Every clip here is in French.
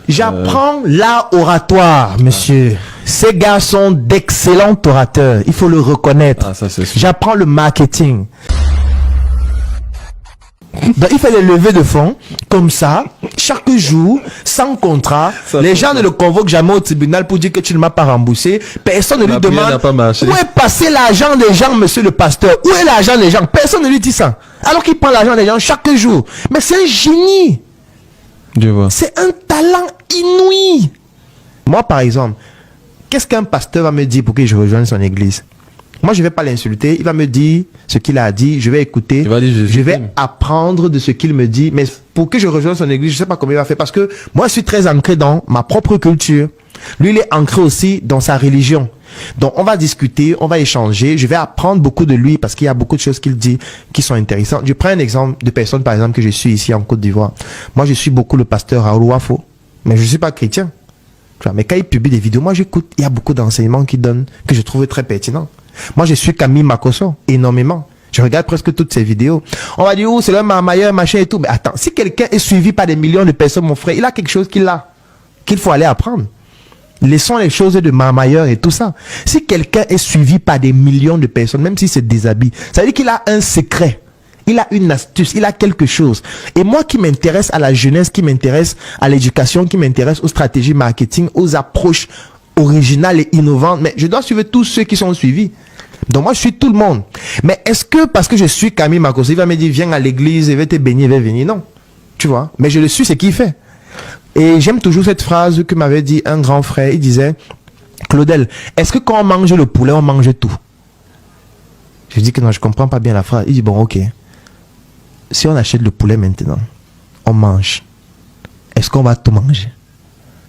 J'apprends l'art oratoire, monsieur. Ces gars sont d'excellents orateurs. Il faut le reconnaître. J'apprends le marketing. Donc, il fait des levées de fonds, comme ça, chaque jour, sans contrat. Les gens ne le convoquent jamais au tribunal pour dire que tu ne m'as pas remboursé. Personne ne lui demande où est passé l'argent des gens, monsieur le pasteur. Où est l'argent des gens? Personne ne lui dit ça. Alors qu'il prend l'argent des gens chaque jour. Mais c'est un génie. C'est un talent inouï. Moi, par exemple, qu'est-ce qu'un pasteur va me dire pour que je rejoigne son église? Moi, je ne vais pas l'insulter. Il va me dire ce qu'il a dit. Je vais écouter. Je vais apprendre de ce qu'il me dit. Mais pour que je rejoigne son église, je ne sais pas comment il va faire. Parce que moi, je suis très ancré dans ma propre culture. Lui, il est ancré aussi dans sa religion. Donc, on va discuter, on va échanger. Je vais apprendre beaucoup de lui parce qu'il y a beaucoup de choses qu'il dit qui sont intéressantes. Je prends un exemple de personne, par exemple, que je suis ici en Côte d'Ivoire. Moi, je suis beaucoup le pasteur Raoul Wafo. Mais je ne suis pas chrétien. Mais quand il publie des vidéos, moi, j'écoute. Il y a beaucoup d'enseignements qu'il donne que je trouve très pertinents. Moi, je suis Camille Makosso, énormément. Je regarde presque toutes ses vidéos. On va dire, oh, c'est le meilleur machin et tout. Mais attends, si quelqu'un est suivi par des millions de personnes, mon frère, il a quelque chose qu'il faut aller apprendre. Laissons les choses de Marmailleur et tout ça. Si quelqu'un est suivi par des millions de personnes, même si c'est déshabillé, ça veut dire qu'il a un secret. Il a une astuce, il a quelque chose. Et moi qui m'intéresse à la jeunesse, qui m'intéresse à l'éducation, qui m'intéresse aux stratégies marketing, aux approches originales et innovantes, mais je dois suivre tous ceux qui sont suivis. Donc moi je suis tout le monde. Mais est-ce que parce que je suis Camille Makosso, il va me dire viens à l'église, il va te bénir, il va venir? Non. Tu vois. Mais je le suis, c'est ce qu'il fait. Et j'aime toujours cette phrase que m'avait dit un grand frère. Il disait, Claudel, est-ce que quand on mange le poulet, on mange tout? Je dis que non, je comprends pas bien la phrase. Il dit, bon, ok. Si on achète le poulet maintenant, on mange. Est-ce qu'on va tout manger?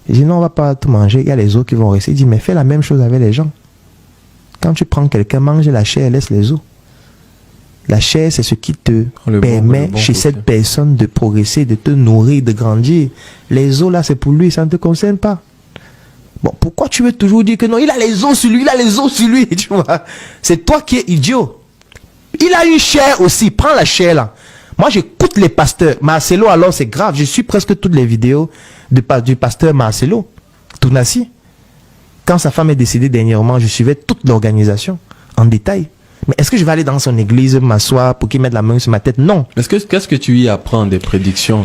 Il dit, non, on va pas tout manger. Il y a les os qui vont rester. Il dit, mais fais la même chose avec les gens. Quand tu prends quelqu'un, mange la chair, laisse les os. La chair, c'est ce qui te permet chez cette personne de progresser, de te nourrir, de grandir. Les os, là, c'est pour lui, ça ne te concerne pas. Bon, pourquoi tu veux toujours dire que non, il a les os sur lui, il a les os sur lui, tu vois? C'est toi qui es idiot. Il a une chair aussi, prends la chair, là. Moi, j'écoute les pasteurs. Marcelo, alors, c'est grave. Je suis presque toutes les vidéos du pasteur Marcelo Tounassi. Quand sa femme est décédée dernièrement, je suivais toute l'organisation en détail. Mais est-ce que je vais aller dans son église, m'asseoir pour qu'il mette la main sur ma tête? Non. Qu'est-ce que tu y apprends des prédictions?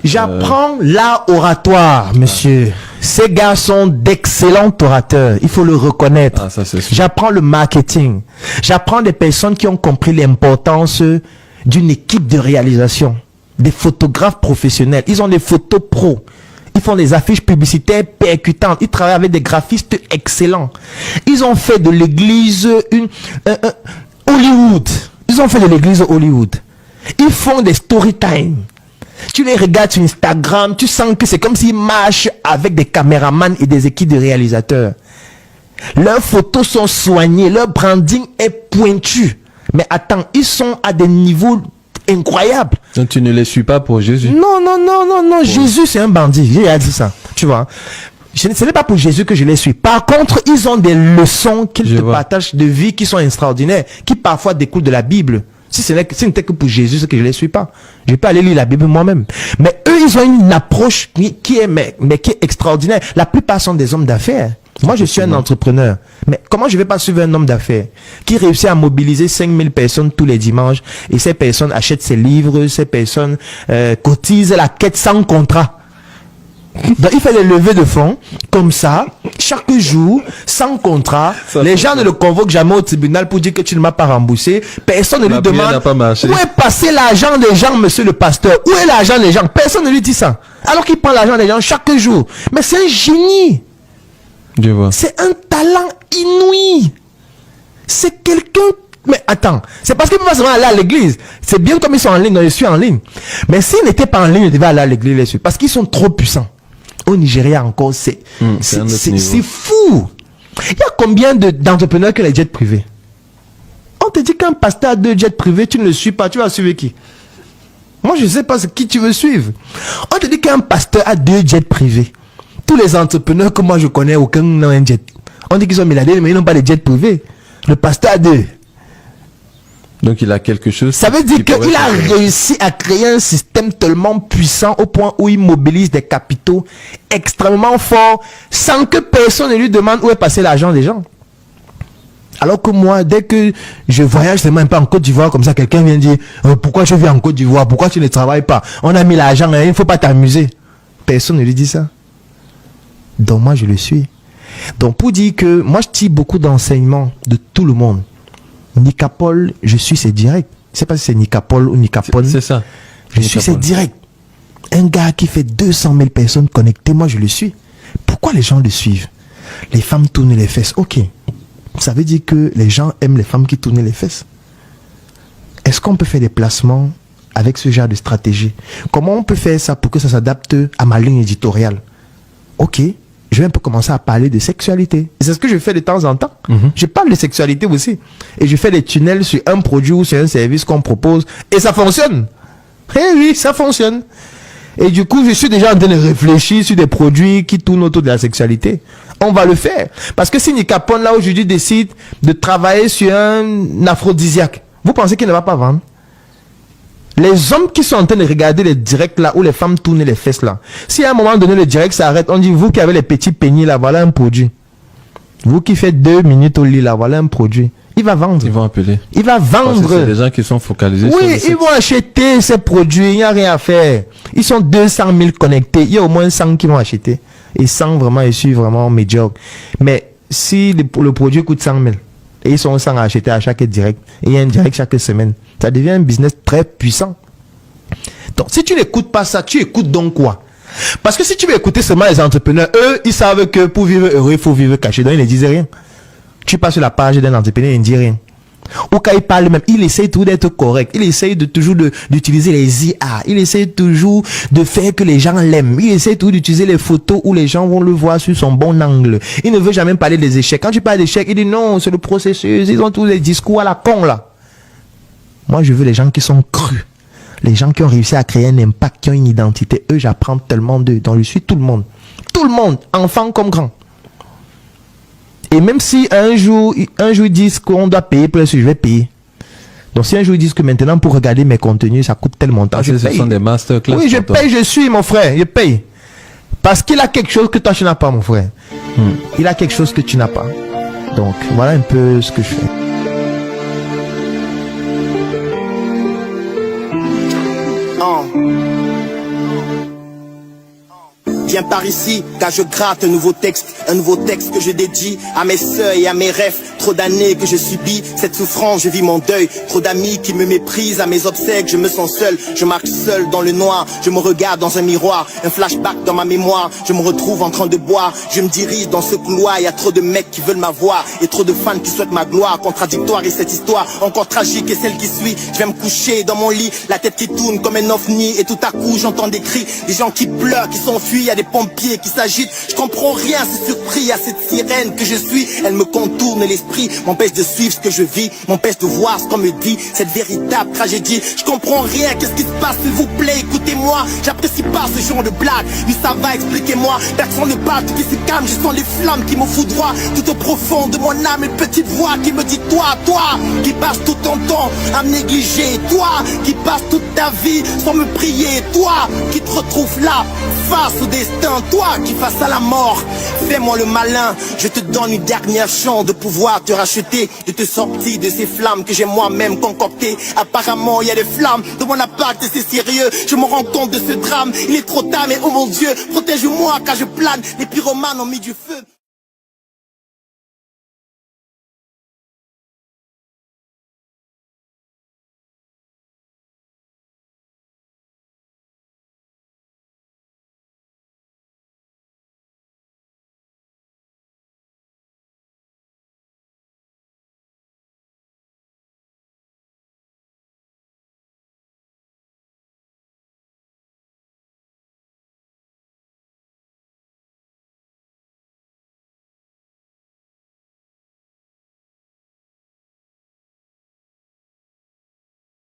J'apprends l'art oratoire, monsieur. Ces gars sont d'excellents orateurs. Il faut le reconnaître. J'apprends le marketing. J'apprends des personnes qui ont compris l'importance d'une équipe de réalisation. Des photographes professionnels. Ils ont des photos pros. Ils font des affiches publicitaires percutantes. Ils travaillent avec des graphistes excellents. Ils ont fait de l'église Hollywood. Ils ont fait de l'église Hollywood. Ils font des story time. Tu les regardes sur Instagram, tu sens que c'est comme s'ils marchent avec des caméramans et des équipes de réalisateurs. Leurs photos sont soignées, leur branding est pointu. Mais attends, ils sont à des niveaux incroyables. Donc tu ne les suis pas pour Jésus? Non. Jésus c'est un bandit, j'ai dit ça. Tu vois. Ce n'est pas pour Jésus que je les suis. Par contre, ils ont des leçons qu'ils te partagent de vie qui sont extraordinaires, qui parfois découlent de la Bible. Si ce n'était que pour Jésus, c'est que je ne les suis pas. Je peux aller lire la Bible moi-même. Mais eux, ils ont une approche qui est extraordinaire. La plupart sont des hommes d'affaires. Moi, je suis un entrepreneur. Mais comment je ne vais pas suivre un homme d'affaires qui réussit à mobiliser 5000 personnes tous les dimanches et ces personnes achètent ses livres, ces personnes cotisent la quête sans contrat. Donc, il fait des levées de fonds, comme ça, chaque jour, sans contrat. Les gens ne le convoquent jamais au tribunal pour dire que tu ne m'as pas remboursé. Personne ne lui demande où est passé l'argent des gens, monsieur le pasteur. Où est l'argent des gens? Personne ne lui dit ça. Alors qu'il prend l'argent des gens chaque jour. Mais c'est un génie. C'est un talent inouï. C'est quelqu'un... Mais attends, c'est parce qu'il ne peut pas seulement aller à l'église. C'est bien comme ils sont en ligne, je suis en ligne. Mais s'ils n'étaient pas en ligne, ils devaient aller à l'église. Parce qu'ils sont trop puissants. Au Nigeria encore, c'est fou. Il y a combien d'entrepreneurs qui ont les jets privés? On te dit qu'un pasteur a 2 jets privés, tu ne le suis pas, tu vas suivre qui? Moi, je ne sais pas qui tu veux suivre. On te dit qu'un pasteur a 2 jets privés. Tous les entrepreneurs que moi je connais, aucun n'a un jet. On dit qu'ils sont milliardaires, mais ils n'ont pas de jets privés. Le pasteur a 2. Donc il a quelque chose. Ça veut dire qu'il a réussi à créer un système tellement puissant au point où il mobilise des capitaux extrêmement forts sans que personne ne lui demande où est passé l'argent des gens. Alors que moi, dès que je voyage, c'est même pas en Côte d'Ivoire, comme ça, quelqu'un vient dire pourquoi je vis en Côte d'Ivoire, pourquoi tu ne travailles pas? On a mis l'argent, il ne faut pas t'amuser. Personne ne lui dit ça. Donc moi, je le suis. Donc pour dire que moi, je tire beaucoup d'enseignements de tout le monde. Nicapol, je suis, c'est direct. Je ne sais pas si c'est Nicapol ou Nicapol. C'est ça. Je suis, c'est direct. Un gars qui fait 200 000 personnes connectées, moi, je le suis. Pourquoi les gens le suivent? Les femmes tournent les fesses. Ok. Ça veut dire que les gens aiment les femmes qui tournent les fesses. Est-ce qu'on peut faire des placements avec ce genre de stratégie? Comment on peut faire ça pour que ça s'adapte à ma ligne éditoriale? Ok, je vais un peu commencer à parler de sexualité. C'est ce que je fais de temps en temps. Je parle de sexualité aussi. Et je fais des tunnels sur un produit ou sur un service qu'on propose. Et ça fonctionne. Eh oui, ça fonctionne. Et du coup, je suis déjà en train de réfléchir sur des produits qui tournent autour de la sexualité. On va le faire. Parce que si Nicapon, là, aujourd'hui, décide de travailler sur un aphrodisiaque, vous pensez qu'il ne va pas vendre? Les hommes qui sont en train de regarder les directs là, où les femmes tournent les fesses là, si à un moment donné le direct s'arrête, on dit, vous qui avez les petits peignets là, voilà un produit. Vous qui faites 2 minutes au lit là, voilà un produit. Il va vendre. Ils vont appeler. Il va vendre. C'est des gens qui sont focalisés sur oui, ils vont acheter ces produits. Il n'y a rien à faire. Ils sont 200 000 connectés. Il y a au moins 100 qui vont acheter. Et 100 vraiment, je suis vraiment médiocre. Mais si le produit coûte 100 000 et ils sont 100 à acheter à chaque direct, et il y a un direct chaque semaine, ça devient un business très puissant. Donc, si tu n'écoutes pas ça, tu écoutes donc quoi? Parce que si tu veux écouter seulement les entrepreneurs, eux, ils savent que pour vivre heureux, il faut vivre caché. Donc, ils ne disent rien. Tu passes sur la page d'un entrepreneur, il ne dit rien. Ou quand il parle même, il essaye toujours d'être correct. Il essaye toujours d'utiliser les IA. Il essaye toujours de faire que les gens l'aiment. Il essaye toujours d'utiliser les photos où les gens vont le voir sur son bon angle. Il ne veut jamais parler des échecs. Quand tu parles d'échecs, il dit non, c'est le processus. Ils ont tous les discours à la con là. Moi, je veux les gens qui sont crus. Les gens qui ont réussi à créer un impact, qui ont une identité. Eux, j'apprends tellement d'eux. Donc, je suis tout le monde. Tout le monde, enfant comme grand. Et même si un jour ils disent qu'on doit payer plus, je vais payer. Donc si un jour ils disent que maintenant pour regarder mes contenus, ça coûte tel montant, je paye. Ce sont des masterclass. Oui, je paye, je suis mon frère, je paye. Parce qu'il a quelque chose que toi tu n'as pas, mon frère. Il a quelque chose que tu n'as pas. Donc voilà un peu ce que je fais. Viens par ici, car je gratte un nouveau texte que je dédie à mes seuils et à mes rêves. Trop d'années que je subis cette souffrance, je vis mon deuil. Trop d'amis qui me méprisent, à mes obsèques, je me sens seul. Je marche seul dans le noir, je me regarde dans un miroir. Un flashback dans ma mémoire, je me retrouve en train de boire. Je me dirige dans ce couloir, il y a trop de mecs qui veulent m'avoir et trop de fans qui souhaitent ma gloire. Contradictoire et cette histoire encore tragique et celle qui suit. Je vais me coucher dans mon lit, la tête qui tourne comme un ovni. Et tout à coup j'entends des cris, des gens qui pleurent, qui s'enfuient, il y a des pompiers qui s'agitent. Je comprends rien, c'est surpris à cette sirène que je suis. Elle me contourne l'esprit, m'empêche de suivre ce que je vis, m'empêche de voir ce qu'on me dit, cette véritable tragédie. Je comprends rien, qu'est-ce qui se passe, s'il vous plaît, écoutez-moi. J'apprécie pas ce genre de blague, mais ça va, expliquez-moi. Personne ne parle, tout qui se calme, je sens les flammes qui me foudroient. Tout au profond de mon âme, une petite voix qui me dit toi, qui passes tout ton temps à me négliger, toi, qui passes toute ta vie sans me prier, toi, qui te retrouves là, face au destin, toi, qui face à la mort. Fais-moi le malin, je te donne une dernière chance de pouvoir te racheter, de te sortir de ces flammes que j'ai moi-même concoctées. Apparemment, il y a des flammes de mon appart et c'est sérieux. Je me rends compte de ce drame, il est trop tard, mais oh mon Dieu, protège-moi car je plane. Les pyromanes ont mis du feu.